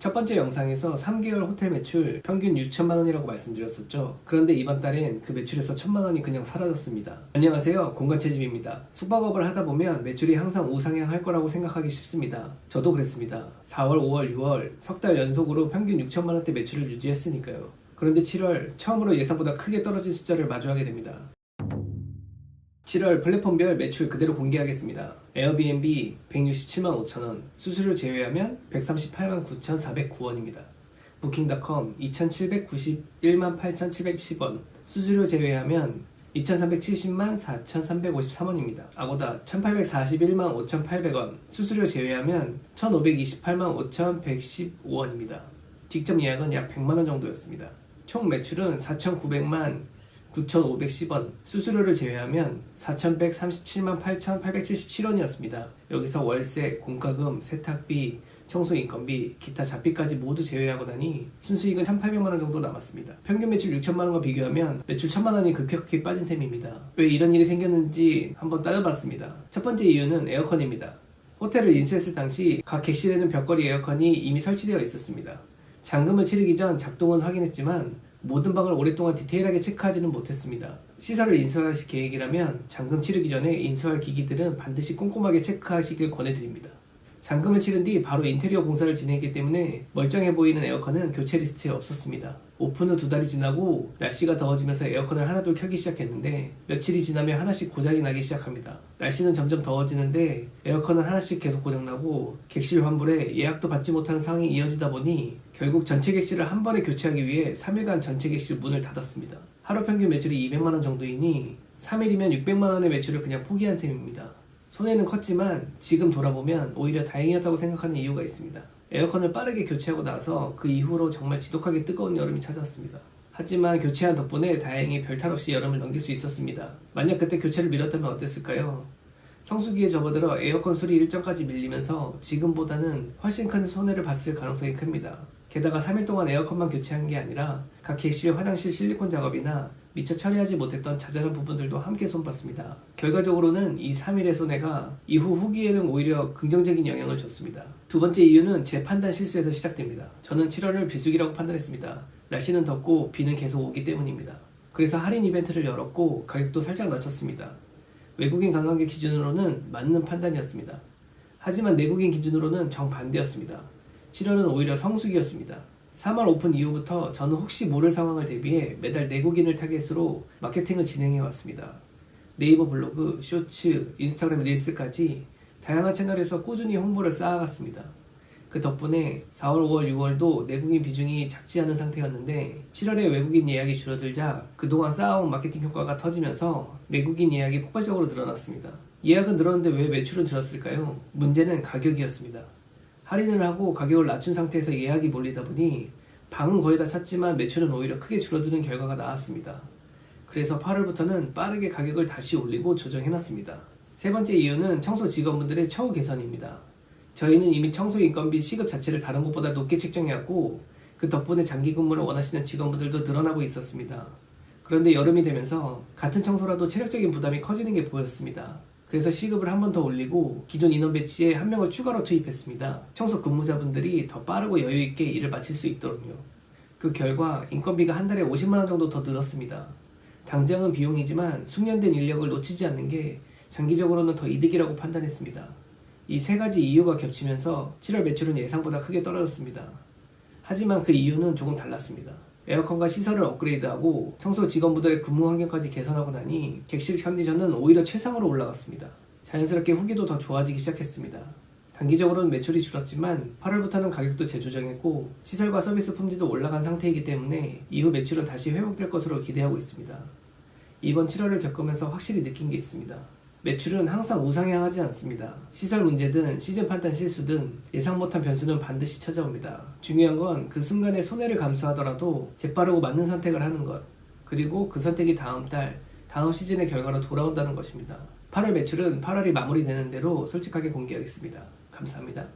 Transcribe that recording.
첫 번째 영상에서 3개월 호텔 매출 평균 6천만 원이라고 말씀드렸었죠. 그런데 이번 달엔 그 매출에서 1천만 원이 그냥 사라졌습니다. 안녕하세요, 공간채집입니다. 숙박업을 하다 보면 매출이 항상 우상향할 거라고 생각하기 쉽습니다. 저도 그랬습니다. 4월, 5월, 6월 석 달 연속으로 평균 6천만 원대 매출을 유지했으니까요. 그런데 7월 처음으로 예상보다 크게 떨어진 숫자를 마주하게 됩니다. 7월 플랫폼별 매출 그대로 공개하겠습니다. 에어비앤비 167만 5천원, 수수료 제외하면 138만 9,409원입니다. 부킹닷컴 2,791만 8,710원, 수수료 제외하면 2,370만 4,353원입니다. 아고다 1,841만 5,800원, 수수료 제외하면 1,528만 5,115원입니다. 직접 예약은 약 100만원 정도였습니다. 총 매출은 4,900만 9,510원, 수수료를 제외하면 4,137만 8,877원이었습니다. 여기서 월세, 공과금, 세탁비, 청소인건비, 기타 잡비까지 모두 제외하고 나니 순수익은 1,800만원 정도 남았습니다. 평균 매출 6천만원과 비교하면 매출 1,000만원이 급격히 빠진 셈입니다. 왜 이런 일이 생겼는지 한번 따져봤습니다. 첫 번째 이유는 에어컨입니다. 호텔을 인수했을 당시 각 객실에는 벽걸이 에어컨이 이미 설치되어 있었습니다. 잔금을 치르기 전 작동은 확인했지만 모든 방을 오랫동안 디테일하게 체크하지는 못했습니다. 시설을 인수하실 계획이라면 잔금 치르기 전에 인수할 기기들은 반드시 꼼꼼하게 체크하시길 권해드립니다. 잔금을 치른 뒤 바로 인테리어 공사를 진행했기 때문에 멀쩡해 보이는 에어컨은 교체 리스트에 없었습니다. 오픈 후 2달이 지나고 날씨가 더워지면서 에어컨을 하나둘 켜기 시작했는데 며칠이 지나면 하나씩 고장이 나기 시작합니다. 날씨는 점점 더워지는데 에어컨은 하나씩 계속 고장나고 객실 환불에 예약도 받지 못하는 상황이 이어지다 보니 결국 전체 객실을 한 번에 교체하기 위해 3일간 전체 객실 문을 닫았습니다. 하루 평균 매출이 200만원 정도이니 3일이면 600만원의 매출을 그냥 포기한 셈입니다. 손해는 컸지만 지금 돌아보면 오히려 다행이었다고 생각하는 이유가 있습니다. 에어컨을 빠르게 교체하고 나서 그 이후로 정말 지독하게 뜨거운 여름이 찾아왔습니다. 하지만 교체한 덕분에 다행히 별탈 없이 여름을 넘길 수 있었습니다. 만약 그때 교체를 미뤘다면 어땠을까요? 성수기에 접어들어 에어컨 수리 일정까지 밀리면서 지금보다는 훨씬 큰 손해를 봤을 가능성이 큽니다. 게다가 3일 동안 에어컨만 교체한 게 아니라 각 객실 화장실 실리콘 작업이나 미처 처리하지 못했던 자잘한 부분들도 함께 손봤습니다. 결과적으로는 이 3일의 손해가 이후 후기에는 오히려 긍정적인 영향을 줬습니다. 두 번째 이유는 제 판단 실수에서 시작됩니다. 저는 7월을 비수기라고 판단했습니다. 날씨는 덥고 비는 계속 오기 때문입니다. 그래서 할인 이벤트를 열었고 가격도 살짝 낮췄습니다. 외국인 관광객 기준으로는 맞는 판단이었습니다. 하지만 내국인 기준으로는 정반대였습니다. 7월은 오히려 성수기였습니다. 3월 오픈 이후부터 저는 혹시 모를 상황을 대비해 매달 내국인을 타겟으로 마케팅을 진행해왔습니다. 네이버 블로그, 쇼츠, 인스타그램 릴스까지 다양한 채널에서 꾸준히 홍보를 쌓아갔습니다. 그 덕분에 4월, 5월, 6월도 내국인 비중이 작지 않은 상태였는데 7월에 외국인 예약이 줄어들자 그동안 쌓아온 마케팅 효과가 터지면서 내국인 예약이 폭발적으로 늘어났습니다. 예약은 늘었는데 왜 매출은 줄었을까요? 문제는 가격이었습니다. 할인을 하고 가격을 낮춘 상태에서 예약이 몰리다 보니 방은 거의 다 찼지만 매출은 오히려 크게 줄어드는 결과가 나왔습니다. 그래서 8월부터는 빠르게 가격을 다시 올리고 조정해놨습니다. 세 번째 이유는 청소 직원분들의 처우 개선입니다. 저희는 이미 청소 인건비 시급 자체를 다른 곳보다 높게 책정해왔고 그 덕분에 장기 근무를 원하시는 직원분들도 늘어나고 있었습니다. 그런데 여름이 되면서 같은 청소라도 체력적인 부담이 커지는 게 보였습니다. 그래서 시급을 한 번 더 올리고 기존 인원 배치에 한 명을 추가로 투입했습니다. 청소 근무자분들이 더 빠르고 여유있게 일을 마칠 수 있도록요. 그 결과 인건비가 한 달에 50만원 정도 더 늘었습니다. 당장은 비용이지만 숙련된 인력을 놓치지 않는 게 장기적으로는 더 이득이라고 판단했습니다. 이 세 가지 이유가 겹치면서 7월 매출은 예상보다 크게 떨어졌습니다. 하지만 그 이유는 조금 달랐습니다. 에어컨과 시설을 업그레이드하고 청소 직원분들의 근무 환경까지 개선하고 나니 객실 컨디션은 오히려 최상으로 올라갔습니다. 자연스럽게 후기도 더 좋아지기 시작했습니다. 단기적으로는 매출이 줄었지만 8월부터는 가격도 재조정했고 시설과 서비스 품질도 올라간 상태이기 때문에 이후 매출은 다시 회복될 것으로 기대하고 있습니다. 이번 7월을 겪으면서 확실히 느낀 게 있습니다. 매출은 항상 우상향하지 않습니다. 시설 문제든 시즌 판단 실수든 예상 못한 변수는 반드시 찾아옵니다. 중요한 건 그 순간의 손해를 감수하더라도 재빠르고 맞는 선택을 하는 것, 그리고 그 선택이 다음 달, 다음 시즌의 결과로 돌아온다는 것입니다. 8월 매출은 8월이 마무리되는 대로 솔직하게 공개하겠습니다. 감사합니다.